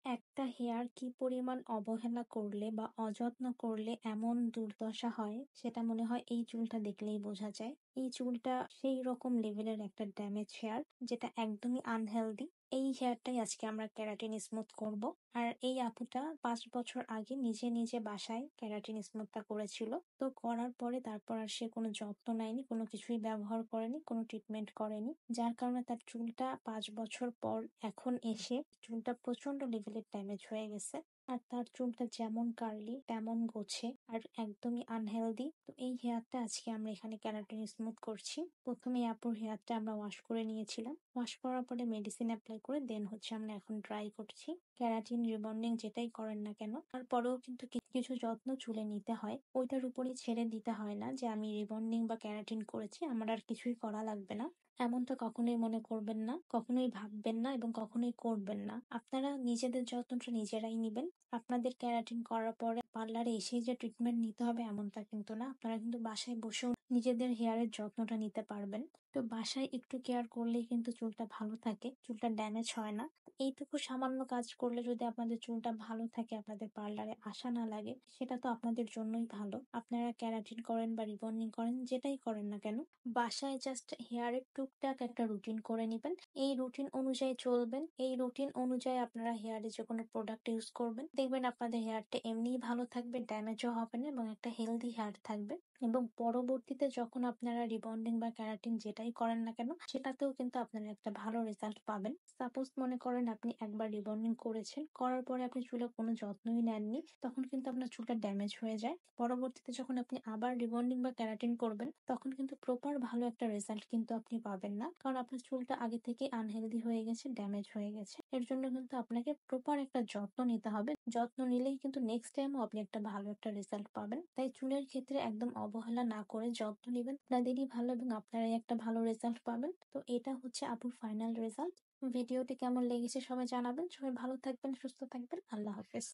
একটা হেয়ার কি পরিমাণ অবহেলা করলে বা অযত্ন করলে এমন দুর্দশা হয় সেটা মনে হয় এই চুলটা দেখলেই বোঝা যায়। এই চুলটা সেই রকম লেভেলের একটা ড্যামেজ হেয়ার যেটা একদমই আনহেলদি। এই হেয়ারটাই আজকে আমরা ক্যারাটিন স্মুথ করব। আর এই আপুটা 5 বছর আগে নিজে নিজে বাসায় ক্যারাটিন স্মুথটা করেছিল। তো করার পরে তারপর আর সে কোনো যত্ন নেয়নি, কোনো কিছুই ব্যবহার করেনি, কোনো ট্রিটমেন্ট করেনি, যার কারণে তার চুলটা 5 বছর পর এখন এসে চুলটা প্রচন্ড লেভেলের ড্যামেজ হয়ে গেছে। আর তার চুলটা যেমন কার্লি তেমন গোছে আর একদমই আনহেলদি। তো এই হেয়ারটা আজকে আমরা এখানে ক্যারাটিন স্মুথ করছি। প্রথমে আপুর হেয়ারটা আমরা ওয়াশ করে নিয়েছিলাম, ওয়াশ করার পরে মেডিসিন অ্যাপ্লাই করে দেন আমরা এখন ড্রাই করছি। ক্যারাটিন রিবন্ডিং যেটাই করেন না কেন তারপরেও কিন্তু কিছু যত্ন চুলে নিতে হয়, ওইটার উপরই ছেড়ে দিতে হয় না যে আমি রিবন্ডিং বা ক্যারাটিন করেছি আমার আর কিছুই করা লাগবে না। এমনটা কখনোই মনে করবেন না, কখনোই ভাববেন না এবং কখনোই করবেন না। আপনারা নিজেদের যত্নটা নিজেরাই নিবেন। আপনাদের ক্যারাটিন করার পরে পার্লারে এসেই যে ট্রিটমেন্ট নিতে হবে এমনটা কিন্তু না। আপনারা কিন্তু বাসায় বসেও নিজেদের হেয়ারের যত্নটা নিতে পারবেন। তো বাসায় একটু কেয়ার করলেই কিন্তু চুলটা ভালো থাকে, চুলটা ড্যামেজ হয় না। এইটুকু সামান্য কাজ করলে যদি আপনাদের চুলটা ভালো থাকে, আপনাদের পার্লারে আসা না লাগে, সেটা তো আপনাদের জন্যই ভালো। আপনারা ক্যারাটিন করেন বা রিবন্ডিং করেন, যেটাই করেন না কেন, বাসায় জাস্ট হেয়ারের টুকটাক একটা রুটিন করে নিবেন। এই রুটিন অনুযায়ী চলবেন, এই রুটিন অনুযায়ী আপনারা হেয়ারে যে কোনো প্রোডাক্ট ইউজ করবেন, দেখবেন আপনাদের হেয়ারটা এমনিই ভালো থাকবে, ড্যামেজও হবে না এবং একটা হেলদি হেয়ার থাকবে। এবং পরবর্তীতে যখন আপনারা রিবন্ডিং বা ক্যারাটিন যেটাই করেন না কেন, সেটাতেও কিন্তু আপনারা একটা ভালো রেজাল্ট পাবেন। সাপোজ মনে করেন আপনি একবার রিবন্ডিং করেছেন, করার পরে আপনি চুলে কোনো যত্নই নেননি, তখন কিন্তু আপনার চুলটা ড্যামেজ হয়ে যায়। পরবর্তীতে যখন আপনি আবার রিবন্ডিং বা ক্যারাটিন করবেন, তখন কিন্তু প্রপার ভালো একটা রেজাল্ট কিন্তু আপনি পাবেন না, কারণ আপনার চুলটা আগে থেকে আনহেলদি হয়ে গেছে, ড্যামেজ হয়ে গেছে। এর জন্য কিন্তু আপনাকে প্রপার একটা যত্ন নিতে হবে। যত্ন নিলেই কিন্তু নেক্সট টাইমও আপনি একটা ভালো একটা রেজাল্ট পাবেন। তাই চুলের ক্ষেত্রে একদম অবহেলা না করে যত্ন নেবেন, আপনাদেরই ভালো এবং আপনারাই একটা ভালো রেজাল্ট পাবেন। তো এটা হচ্ছে আপুর ফাইনাল রেজাল্ট। ভিডিওটি কেমন লেগেছে সবাই জানাবেন। সবাই ভালো থাকবেন, সুস্থ থাকবেন। আল্লাহ হাফেজ।